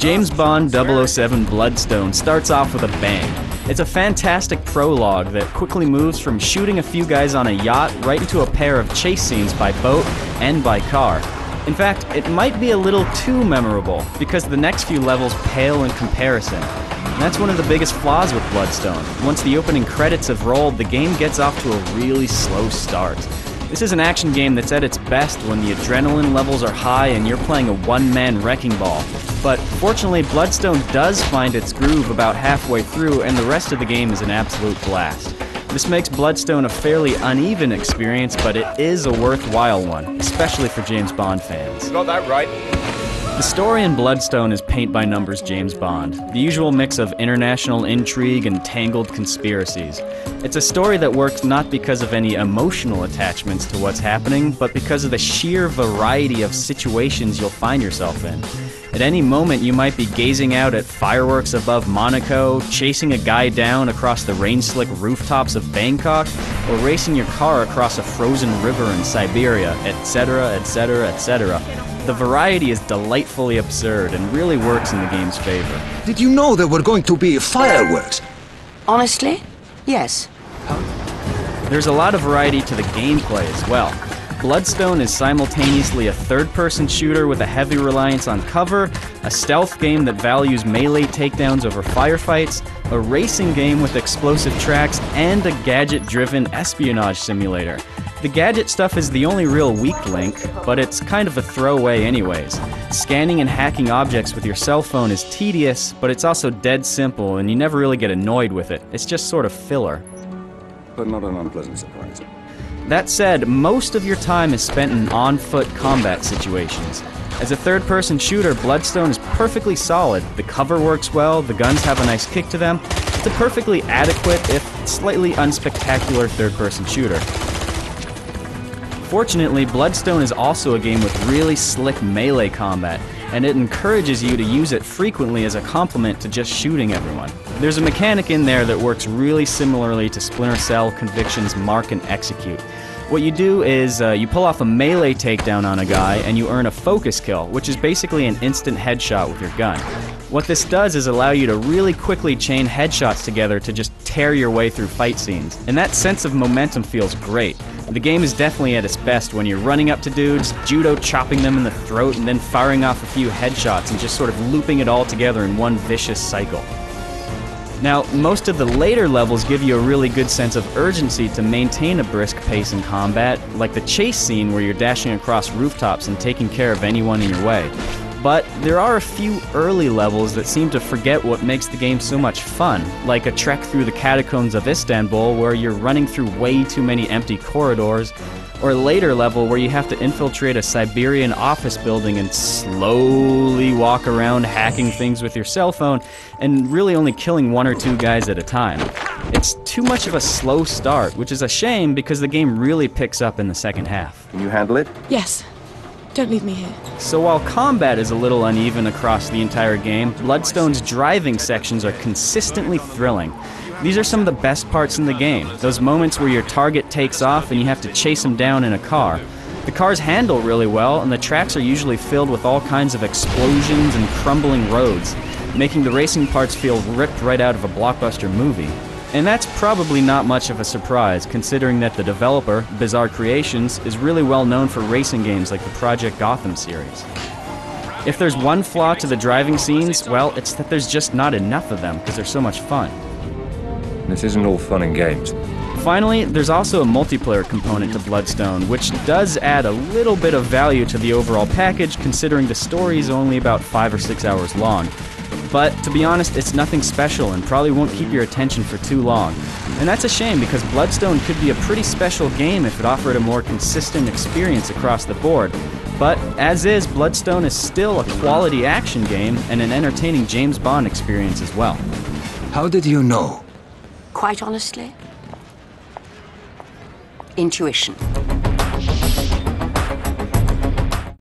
James Bond 007 Bloodstone starts off with a bang. It's a fantastic prologue that quickly moves from shooting a few guys on a yacht right into a pair of chase scenes by boat and by car. In fact, it might be a little too memorable, because the next few levels pale in comparison. And that's one of the biggest flaws with Bloodstone. Once the opening credits have rolled, the game gets off to a really slow start. This is an action game that's at its best when the adrenaline levels are high and you're playing a one-man wrecking ball. But fortunately, Bloodstone does find its groove about halfway through, and the rest of the game is an absolute blast. This makes Bloodstone a fairly uneven experience, but it is a worthwhile one, especially for James Bond fans. You got that right. The story in Bloodstone is paint-by-numbers James Bond, the usual mix of international intrigue and tangled conspiracies. It's a story that works not because of any emotional attachments to what's happening, but because of the sheer variety of situations you'll find yourself in. At any moment, you might be gazing out at fireworks above Monaco, chasing a guy down across the rain-slick rooftops of Bangkok, or racing your car across a frozen river in Siberia, etc., etc., etc. The variety is delightfully absurd and really works in the game's favor. Did you know there were going to be fireworks? Honestly, yes. There's a lot of variety to the gameplay as well. Bloodstone is simultaneously a third-person shooter with a heavy reliance on cover, a stealth game that values melee takedowns over firefights, a racing game with explosive tracks, and a gadget-driven espionage simulator. The gadget stuff is the only real weak link, but it's kind of a throwaway anyways. Scanning and hacking objects with your cell phone is tedious, but it's also dead simple, and you never really get annoyed with it. It's just sort of filler. But not an unpleasant surprise. That said, most of your time is spent in on-foot combat situations. As a third-person shooter, Bloodstone is perfectly solid. The cover works well, the guns have a nice kick to them. It's a perfectly adequate, if slightly unspectacular third-person shooter. Fortunately, Bloodstone is also a game with really slick melee combat, and it encourages you to use it frequently as a complement to just shooting everyone. There's a mechanic in there that works really similarly to Splinter Cell Conviction's Mark and Execute. What you do is you pull off a melee takedown on a guy and you earn a focus kill, which is basically an instant headshot with your gun. What this does is allow you to really quickly chain headshots together to just tear your way through fight scenes, and that sense of momentum feels great. The game is definitely at its best when you're running up to dudes, judo chopping them in the throat, and then firing off a few headshots and just sort of looping it all together in one vicious cycle. Now, most of the later levels give you a really good sense of urgency to maintain a brisk pace in combat, like the chase scene where you're dashing across rooftops and taking care of anyone in your way. But there are a few early levels that seem to forget what makes the game so much fun, like a trek through the catacombs of Istanbul where you're running through way too many empty corridors, or a later level where you have to infiltrate a Siberian office building and slowly walk around hacking things with your cell phone and really only killing one or two guys at a time. It's too much of a slow start, which is a shame because the game really picks up in the second half. Can you handle it? Yes. Don't leave me here. So while combat is a little uneven across the entire game, Bloodstone's driving sections are consistently thrilling. These are some of the best parts in the game, those moments where your target takes off and you have to chase them down in a car. The cars handle really well, and the tracks are usually filled with all kinds of explosions and crumbling roads, making the racing parts feel ripped right out of a blockbuster movie. And that's probably not much of a surprise, considering that the developer, Bizarre Creations, is really well known for racing games like the Project Gotham series. If there's one flaw to the driving scenes, well, it's that there's just not enough of them, because they're so much fun. This isn't all fun and games. Finally, there's also a multiplayer component to Bloodstone, which does add a little bit of value to the overall package, considering the story is only about 5 or 6 hours long. But, to be honest, it's nothing special and probably won't keep your attention for too long. And that's a shame because Bloodstone could be a pretty special game if it offered a more consistent experience across the board. But, as is, Bloodstone is still a quality action game and an entertaining James Bond experience as well. How did you know? Quite honestly, intuition.